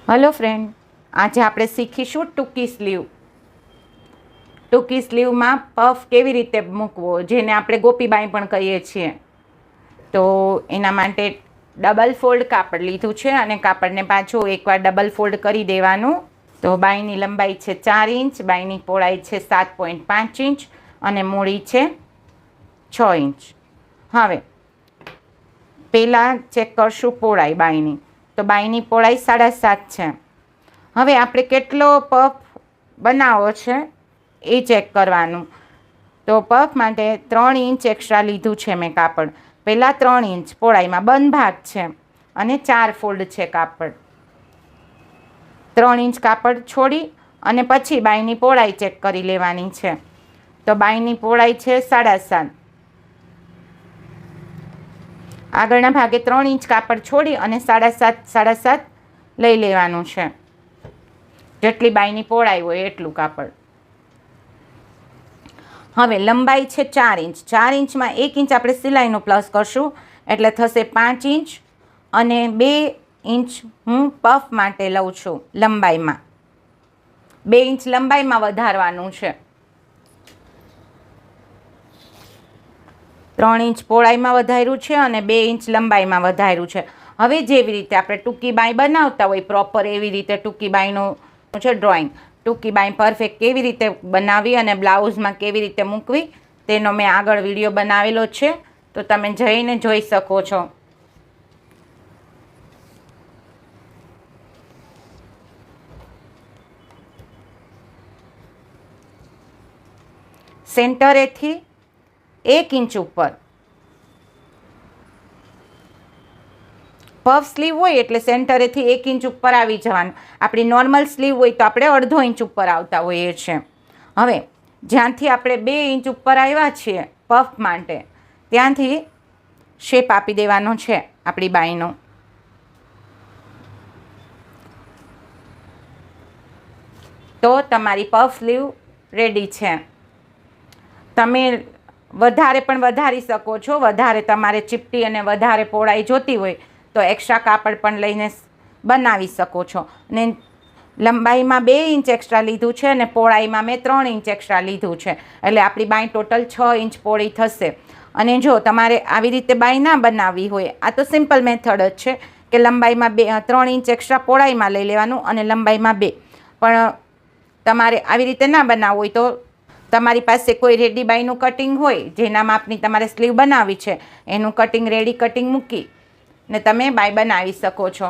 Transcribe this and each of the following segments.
Hello friend, आज આપણે શીખીશું ટૂંકી સ્લીવ। ટૂંકી સ્લીવમાં પફ કેવી રીતે મૂકવો, જેને આપણે ગોપીબાઈ પણ કહીએ છીએ। તો એના માટે ડબલ ફોલ્ડ કાપડ લીધું છે અને કાપડને પાછું એકવાર ડબલ ફોલ્ડ કરી દેવાનું। તો બાઈની લંબાઈ છે 4 ઇંચ, બાઈની પહોળાઈ છે 7.5 ઇંચ અને મૂડી છે 6 ઇંચ। હવે પહેલાં ચેક કરશું પહોળાઈ બાઈની। તો બાઈની પહોળાઈ 7.5 છે। હવે આપણે કેટલો પફ બનાવવો છે એ ચેક કરવાનું। તો પફ માટે 3 ઇંચ એક્સ્ટ્રા લીધું છે મેં કાપડ। પહેલાં 3 ઇંચ પહોળાઈમાં બંધ ભાગ છે અને 4 ફોલ્ડ છે કાપડ। 3 ઇંચ કાપડ છોડી અને પછી બાઈની પહોળાઈ ચેક કરી લેવાની છે। તો બાઈની પહોળાઈ છે 7.5। આગળના ભાગે 3 ઇંચ કાપડ છોડી અને 7.5 લઈ લેવાનું છે। જેટલી બાઈની પહોળાઈ હોય એટલું કાપડ। હવે લંબાઈ છે 4 ઇંચ। 4 ઇંચમાં 1 ઇંચ આપણે સિલાઈનું પ્લસ કરશું એટલે થશે 5 ઇંચ અને 2 ઇંચ હું પફ માટે લઉં છું લંબાઈમાં। 2 ઇંચ લંબાઈમાં વધારવાનું છે। 3 ઇંચ પહોળાઈમાં વધાર્યું છે અને 2 ઇંચ લંબાઈમાં વધાર્યું છે। હવે જેવી રીતે આપણે ટૂંકી બાઈ બનાવતા હોય પ્રોપર એવી રીતે ટૂંકી બાઈનું છે ડ્રોઈંગ। ટૂંકી બાઈ પરફેક્ટ કેવી રીતે બનાવવી અને બ્લાઉઝમાં કેવી રીતે મૂકવી તેનો મેં આગળ વિડીયો બનાવેલો છે, તો તમે જઈને જોઈ શકો છો। સેન્ટરેથી 1 ઇંચ ઉપર પફ સ્લીવ હોય એટલે સેન્ટરેથી 1 ઇંચ ઉપર આવી જવાનું। આપણી નોર્મલ સ્લીવ હોય તો આપણે 1/2 ઇંચ ઉપર આવતા હોઈએ છીએ। હવે જ્યાંથી આપણે 2 ઇંચ ઉપર આવ્યા છીએ પફ માટે ત્યાંથી શેપ આપી દેવાનો છે આપણી બાઈનો। તો તમારી પફ સ્લીવ રેડી છે। તમે વધારે પણ વધારી શકો છો। વધારે તમારે ચીપટી અને વધારે પહોળાઈ જોતી હોય તો એક્સ્ટ્રા કાપડ પણ લઈને બનાવી શકો છો। અને લંબાઈમાં 2 ઇંચ એક્સ્ટ્રા લીધું છે અને પહોળાઈમાં મેં 3 ઇંચ એક્સ્ટ્રા લીધું છે એટલે આપણી બાઈ ટોટલ 6 ઇંચ પહોળી થશે। અને જો તમારે આવી રીતે બાઈ ના બનાવવી હોય, આ તો સિમ્પલ મેથડ જ છે કે લંબાઈમાં 3 ઇંચ એક્સ્ટ્રા પહોળાઈમાં લઈ લેવાનું અને લંબાઈમાં 2। પણ તમારે આવી રીતે ના બનાવવું હોય તો તમારી પાસે કોઈ રેડી બાઈનું કટિંગ હોય જેના માપની તમારે સ્લીવ બનાવવી છે, એનું કટિંગ રેડી કટિંગ મૂકી ને તમે બાઈ બનાવી શકો છો।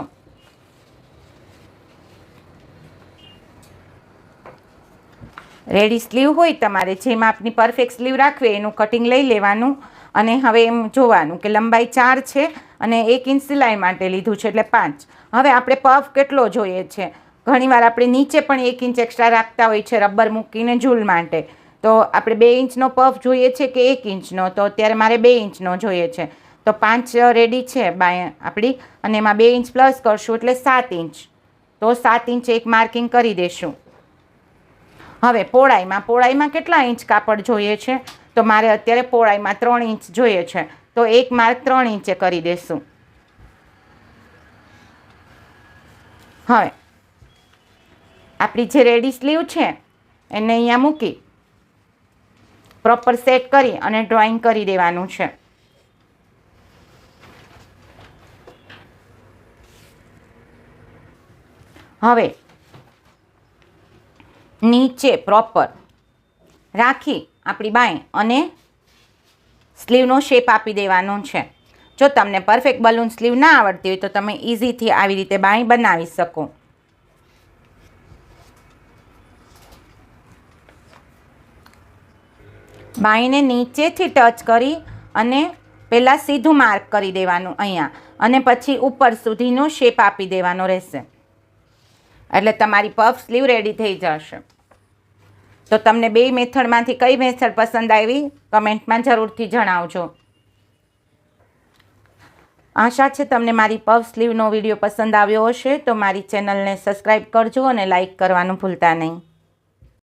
રેડી સ્લીવ હોય તમારે જે માપની પરફેક્ટ સ્લીવ રાખવી એનું કટિંગ લઈ લેવાનું અને હવે એમ જોવાનું કે લંબાઈ 4 છે અને 1 ઇંચ સિલાઈ માટે લીધું છે એટલે 5। હવે આપણે પફ કેટલો જોઈએ છે, ઘણીવાર આપણે નીચે પણ 1 ઇંચ એક્સ્ટ્રા રાખતા હોય છે રબર મૂકીને ઝૂલ માટે। તો આપણે 2 ઇંચનો પફ જોઈએ છે કે 1 ઇંચનો, તો અત્યારે મારે 2 ઇંચનો જોઈએ છે। તો 5 રેડી છે બાય આપણી અને એમાં 2 ઇંચ પ્લસ કરશું એટલે 7 ઇંચ। તો 7 ઇંચ એક માર્કિંગ કરી દઈશું। હવે પહોળાઈમાં કેટલા ઇંચ કાપડ જોઈએ છે, તો મારે અત્યારે પહોળાઈમાં 3 ઇંચ જોઈએ છે, તો એક માર્ક 3 ઇંચે કરી દઈશું। હવે આપણી જે રેડી સ્લીવ છે એને અહીંયા મૂકી પ્રોપર સેટ કરી અને ડ્રોઈંગ કરી દેવાનું છે। હવે નીચે પ્રોપર રાખી આપણી બાઈ અને સ્લીવનો શેપ આપી દેવાનો છે। જો તમને પરફેક્ટ બલૂન સ્લીવ ના આવડતી હોય તો તમે ઇઝીથી આવી રીતે બાઈ બનાવી શકો। બાઈને નીચેથી ટચ કરી અને પહેલાં સીધું માર્ક કરી દેવાનું અહીંયા અને પછી ઉપર સુધીનો શેપ આપી દેવાનો રહેશે એટલે તમારી પફ સ્લીવ રેડી થઈ જશે। તો તમને 2 મેથડમાંથી કઈ મેથડ પસંદ આવી કમેન્ટમાં જરૂરથી જણાવજો। આશા છે તમને મારી પફ સ્લીવનો વિડીયો પસંદ આવ્યો હશે, તો મારી ચેનલને સબસ્ક્રાઈબ કરજો અને લાઈક કરવાનું ભૂલતા નહીં।